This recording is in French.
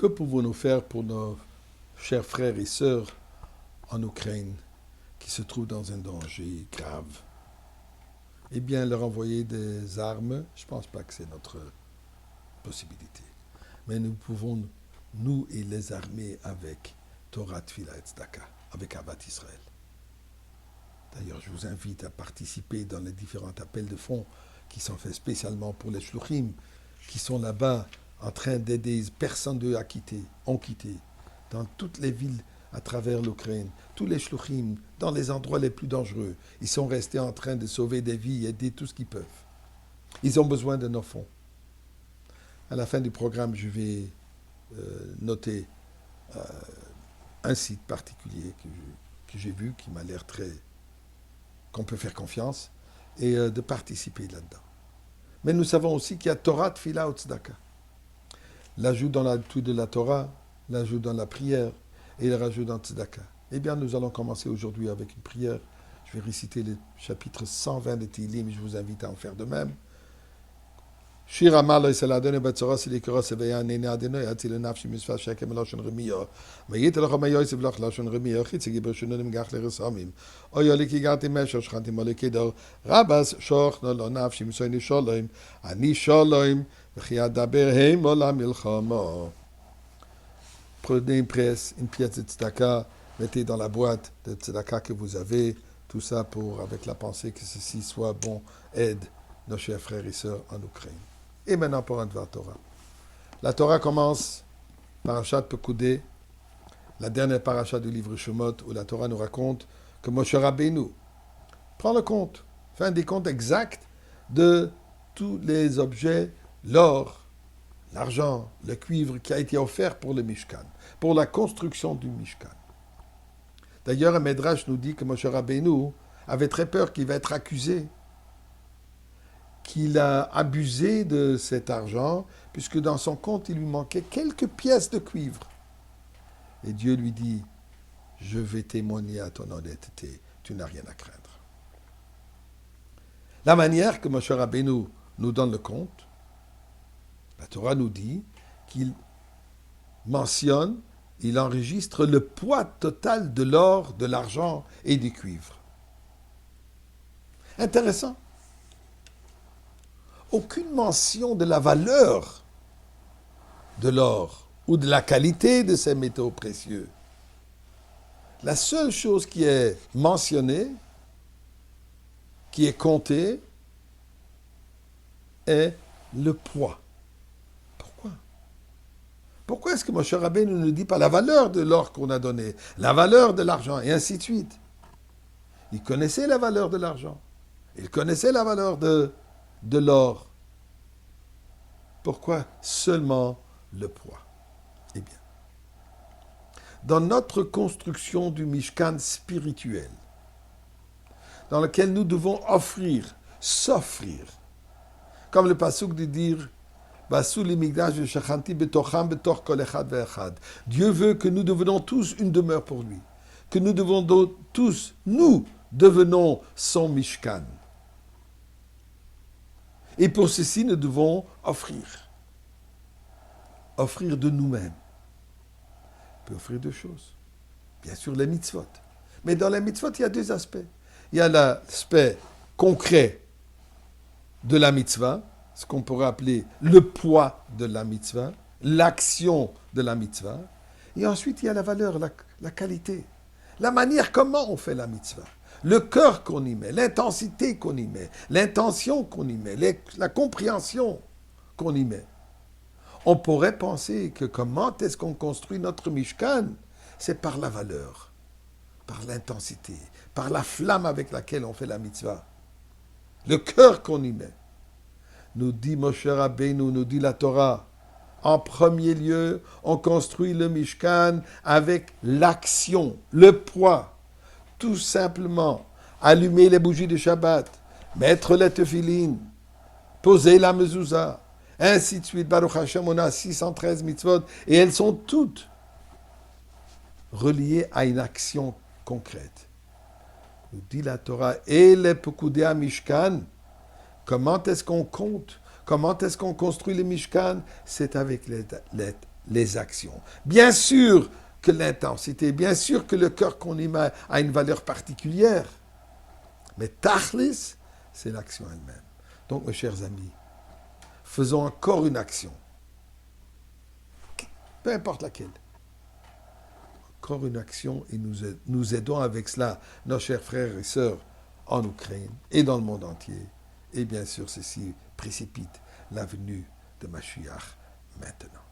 Que pouvons-nous faire pour nos chers frères et sœurs en Ukraine qui se trouvent dans un danger grave? Eh bien, leur envoyer des armes, je ne pense pas que c'est notre possibilité. Mais nous pouvons, nous et les armer avec Torah, Tfilah et Tzedaka, avec Avat Israël. D'ailleurs, je vous invite à participer dans les différents appels de fonds qui sont faits spécialement pour les shluchim, qui sont là-bas en train d'aider. Personne d'eux ont quitté, dans toutes les villes à travers l'Ukraine, tous les shluchim, dans les endroits les plus dangereux. Ils sont restés en train de sauver des vies, aider tout ce qu'ils peuvent. Ils ont besoin de nos fonds. À la fin du programme, je vais noter un site particulier que j'ai vu, qui m'a l'air qu'on peut faire confiance, et de participer là-dedans. Mais nous savons aussi qu'il y a Torah, Tfilah ou Tzedaka. L'ajout dans l'ajout de la Torah, l'ajout dans la prière, et le rajout dans Tzedaka. Eh bien, nous allons commencer aujourd'hui avec une prière. Je vais réciter le chapitre 120 de Tehillim, je vous invite à en faire de même. שיר אמר לו ישראל אדוני בצורה שלי כרוס ויענני אדוני יציל נפשי משפת שקם לשון רמייה וייתן לך מיוסף לך לשון רמייה חיצי גיבר שוננו מגח לרסמים אוי לי כי גרתי משהו שכנתי מולי דור רבס שוכנו לו נפשי מסויני שולוים אני שולוים וכי אדבר המו למלחמה. Prenez une presse, une pièce de tzedaka, mettez dans la boîte de tzedaka que vous avez, tout ça avec la pensée que ceci soit bon, aide nos chers frères et sœurs en Ukraine. Et maintenant pour un Dvar Torah. La Torah commence, Parashat Pekudei, la dernière paracha du livre Shemot, où la Torah nous raconte que Moshe Rabbeinu prend le compte, fait un décompte exact de tous les objets, l'or, l'argent, le cuivre qui a été offert pour le Mishkan, pour la construction du Mishkan. D'ailleurs, un Midrash nous dit que Moshe Rabbeinu avait très peur qu'il va être accusé qu'il a abusé de cet argent, puisque dans son compte, il lui manquait quelques pièces de cuivre. Et Dieu lui dit, je vais témoigner à ton honnêteté, tu n'as rien à craindre. La manière que Moshe Rabbeinu nous donne le compte, la Torah nous dit qu'il mentionne, il enregistre le poids total de l'or, de l'argent et du cuivre. Intéressant. Aucune mention de la valeur de l'or ou de la qualité de ces métaux précieux. La seule chose qui est mentionnée, qui est comptée, est le poids. Pourquoi? Pourquoi est-ce que Moshe Rabbeinu ne nous dit pas la valeur de l'or qu'on a donné, la valeur de l'argent, et ainsi de suite? Il connaissait la valeur de l'argent. Il connaissait la valeur de l'or. Pourquoi seulement le poids? Eh bien, dans notre construction du Mishkan spirituel, dans lequel nous devons s'offrir, comme le pasuk de dire, Dieu veut que nous devenons tous une demeure pour lui, que nous devenons tous, nous devenons son Mishkan. Et pour ceci, nous devons offrir de nous-mêmes. On peut offrir deux choses. Bien sûr, les mitzvot. Mais dans les mitzvot, il y a deux aspects. Il y a l'aspect concret de la mitzvah, ce qu'on pourrait appeler le poids de la mitzvah, l'action de la mitzvah. Et ensuite, il y a la valeur, la qualité, la manière comment on fait la mitzvah. Le cœur qu'on y met, l'intensité qu'on y met, l'intention qu'on y met, la compréhension qu'on y met. On pourrait penser que comment est-ce qu'on construit notre Mishkan? C'est par la valeur, par l'intensité, par la flamme avec laquelle on fait la mitzvah. Le cœur qu'on y met. Nous dit Moshe Rabbeinu, nous dit la Torah, en premier lieu, on construit le Mishkan avec l'action, le poids. Tout simplement, allumer les bougies de Shabbat, mettre les tefilines, poser la mezouza, ainsi de suite. Baruch Hashem, on a 613 mitzvot, et elles sont toutes reliées à une action concrète. Nous dit la Torah, et les Pekudei Mishkan, comment est-ce qu'on compte? Comment est-ce qu'on construit le Mishkan? C'est avec les actions. Bien sûr que l'intensité, bien sûr que le cœur qu'on y met a une valeur particulière, mais tachlis, c'est l'action elle-même. Donc, mes chers amis, faisons encore une action, peu importe laquelle. Encore une action et nous aidons avec cela nos chers frères et sœurs en Ukraine et dans le monde entier. Et bien sûr, ceci précipite la venue de Mashiach maintenant.